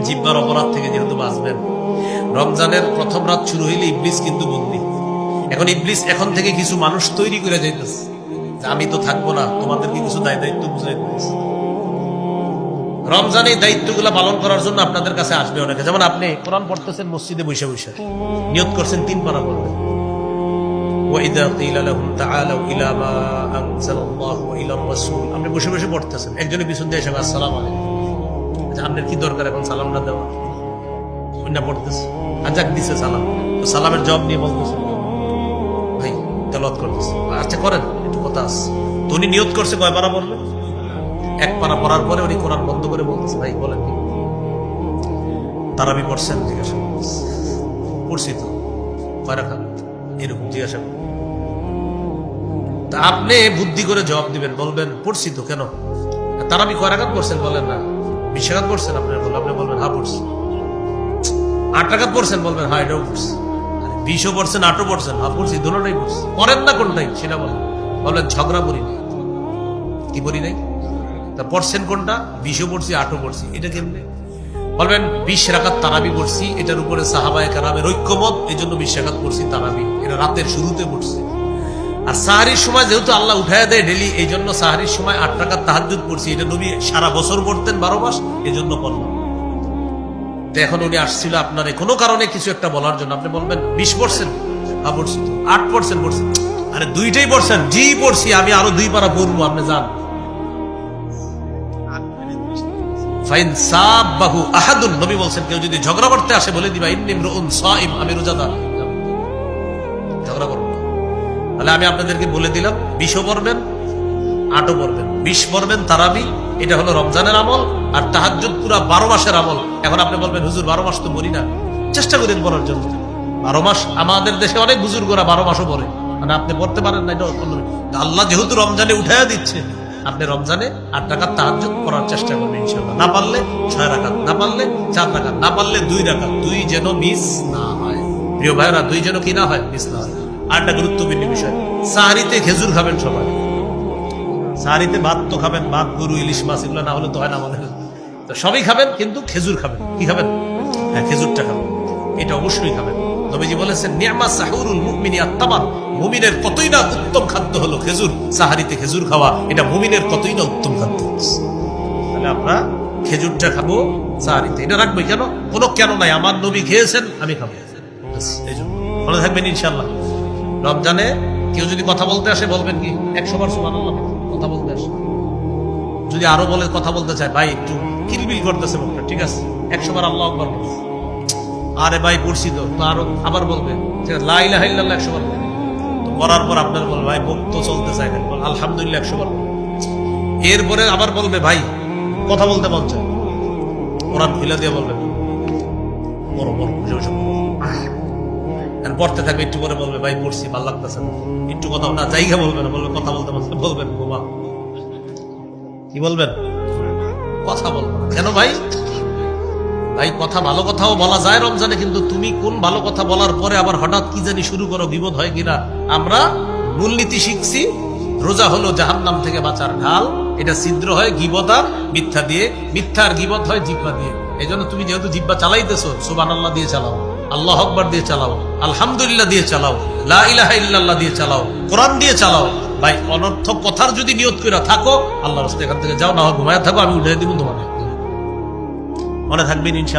জিহ্বার অপরাধ থেকে যেহেতু বাঁচবেন, রমজানের প্রথম রাত শুরু হইলে ইবলিস কিন্তু বন্দী। এখন ইবলিস এখন থেকে কিছু মানুষ তৈরি করে যাইতেছে যে আমি তো থাকবো না, তোমাদেরকে কিছু দায়িত্ব বুঝাই দিতেছে। রমজান এই দায়িত্বগুলো পালন করার জন্য আপনাদের কাছে আসবে অনেকে। যেমন আপনি কোরআন পড়তেছেন মসজিদে বসে বসে, নিয়ত করছেন 3 পারা পড়বেন। وَإِذَا قِيلَ لَهُمْ تَعَالَوْا إِلَى مَا أَنزَلَ اللَّهُ وَإِلَى الرَّسُولِ, আপনি বসে বসে পড়তেছেন, একজনের পিছন দিয়ে এসে আসসালামু আলাইকুম। আচ্ছা, আপনার কি দরকার এখন সালাম না দেওয়া? না পড়তেছে, আজাক দিছে সালাম, তো সালামের জবাব নিয়ে বলতেছে ভাই তেলাওয়াত করতেছে। আচ্ছা করেন, একটু কথা আছে। তো উনি নিয়ত করছে কয় পারা পড়বেন? 1 পারা পড়ার পরে উনি কোরআন বন্ধ করে বলতেছে ভাই বলেন কি তারাবি পড়ছেন? জিজ্ঞাসা পড়ছি তো, কয় রাকাত এরকম জিজ্ঞাসা। তা আপনি বুদ্ধি করে জবাব দিবেন, বলবেন পড়ছি তো। কেন তারাবি কয় রাকাত পড়ছেন? বলেন না 20 রাকাত পড়ছেন। আপনি বলবেন হ্যাঁ পড়ছি। 8 রাকাত পড়ছেন? বলবেন হ্যাঁ এটাও পড়ছি। 20ও পড়ছেন 8ও পড়ছেন? হ্যাঁ পড়ছি, দুটোটাই পড়ছি। পড়েন না কোনটাই সেটা বলেন। বলবেন ঝগড়া করি নাই। কি করি নাই? তা পড়ছেন কোনটা? 20ও পড়ছি 8ও পড়ছি। এটা কেমনে? বলবেন 20 রাকাত তারাবি পড়ছি, এটার উপরে সাহাবায়ে কেরামের ঐক্যমত, এই জন্য 20 রাকাত পড়ছি তারাবি, এটা রাতের শুরুতে পড়ছি। আর সাহারির সময় যেহেতু আল্লাহ উঠায় দেয় ডেলি, এই জন্য সাহারির সময় 8 রাকাত তাহাজ্জুদ পড়ছি, এটা নবী সারা বছর পড়তেন 12 মাস, এই জন্য পড়লাম। তো এখন উনি আসছিল আপনার কোনো কারণে কিছু একটা বলার জন্য, আপনি বলবেন 20 পড়ছেন? হ্যাঁ পড়ছি। 8 পড়ছেন? পড়ছি। আরে দুইটাই পড়ছেন? জি পড়ছি, আমি আরো 2 পারা পড়বো, আপনি যান। নবী বলছেন কেউ যদি ঝগড়া করতে আসে বলে দিবা ইন্নী ইমরুউন সাইম, আমি রোজাদার, ঝগড়া করবো। তাহলে আমি আপনাদেরকে বলে দিলাম 20ও পড়বেন 8ও পড়বেন। 20 পড়বেন তারাবি, এটা হলো রমজানের আমল, আর তাহাজ্জুদ পুরা 12 মাসের আমল। এখন আপনি বলবেন হুজুর 12 মাস তো পড়ি না, চেষ্টা করেন পড়ার জন্য। 12 মাস আমাদের দেশে অনেক বুজুর্গরা 12 মাসও পড়ে, মানে আপনি পড়তে পারেন না, এটা আল্লাহ যেহেতু রমজানে উঠাইয়া দিচ্ছে, আপনি রমজানে 8 রাকাত তাহাজ্জুদ পড়ার চেষ্টা করবেন ইনশাআল্লাহ। না পারলে 6 রাকাত, না পারলে 4 রাকাত, না পারলে 2 রাকাত। 2 যেন মিস না হয়, প্রিয় ভাইরা, 2 যেন কি না হয়, মিস না হয়। আরেকটা গুরুত্বপূর্ণ বিষয়, সাহারিতে খেজুর খাবেন সবাই। সাহারিতে ভাত তো খাবেন, ভাত, গরু, ইলিশ মাছ, এগুলো না হলে তো হয় না আমাদের। তো সবই খাবেন, কিন্তু খেজুর খাবেন। কি খাবেন? হ্যাঁ খেজুরটা খাবেন, এটা অবশ্যই খাবেন। নবীজি বলেছেন নি'মা সাহুরুল মুমিনি আত-তামার, মুমিনের কতই না উত্তম খাদ্য হলো খেজুর। সাহারিতে খেজুর খাওয়া এটা মুমিনের কতই না উত্তম খাদ্য। তাহলে আমরা খেজুরটা খাবো সাহারিতে, এটা রাখবো। কেন? কোনো কেন নাই, আমার নবী খেয়েছেন, আমি খাবো, এই জন্য। ভালো থাকবেন ইনশাআল্লাহ। রমজানে কেউ যদি কথা বলতে আসে বলবেন কি 100 বার সুবহানাল্লাহ কথা বলতে আসে। যদি আরো বলে কথা বলতে চায়, ভাই একটু কিলবিল করতেছে মুখটা, ঠিক আছে 100 বার আল্লাহু আকবার। আরে ভাই পড়ছি তো, আরো আবার বলবে লা ইলাহা ইল্লাল্লাহ 100 বার। তো করার পর আপনার বলবে ভাই মুখ তো চলতে চায় না, আলহামদুলিল্লাহ 100 বার। এরপরে আবার বলবে ভাই কথা বলতে মন চায়, কোরআন খুলে দিয়ে বলবে বড় বড় বুঝে বসে পড়তে থাকবে। একটু পরে বলবে ভাই পড়ছি ভালো লাগতেছে না, একটু কথা না জায়গা বলবে না, বলবে কথা বলতে বলবেন বোমা। কি বলবেন? কথা বলবো। কেন ভাই? ভাই কথা, ভালো কথাও বলা যায় রমজানে, কিন্তু তুমি কোন ভালো কথা বলার পরে আবার হঠাৎ কি জানি শুরু করো, বিপদ হয় কিনা। আমরা মূলনীতি শিখছি, রোজা হলো জাহান্নাম থেকে বাঁচার ঢাল, এটা ছিদ্র হয় গীবত আর মিথ্যা দিয়ে, মিথ্যা আর গীবত হয় জিহ্বা দিয়ে। এই জন্য তুমি যেহেতু জিহ্বা চালাইতেছো, সুবহানাল্লাহ দিয়ে চালাও, আল্লাহু আকবার দিয়ে চালাও, আলহামদুলিল্লাহ দিয়ে চালাও, লা ইলাহা ইল্লাল্লাহ দিয়ে চালাও, কোরআন দিয়ে চালাও। ভাই অনর্থক কথার যদি নিয়ত করে থাকো, আল্লাহর রাস্তায় এখান থেকে যাও, না হয় ঘুমায় থাকো, আমি উঠে দিব তোমাকে। মনে থাকবেন ইনশাআল্লাহ।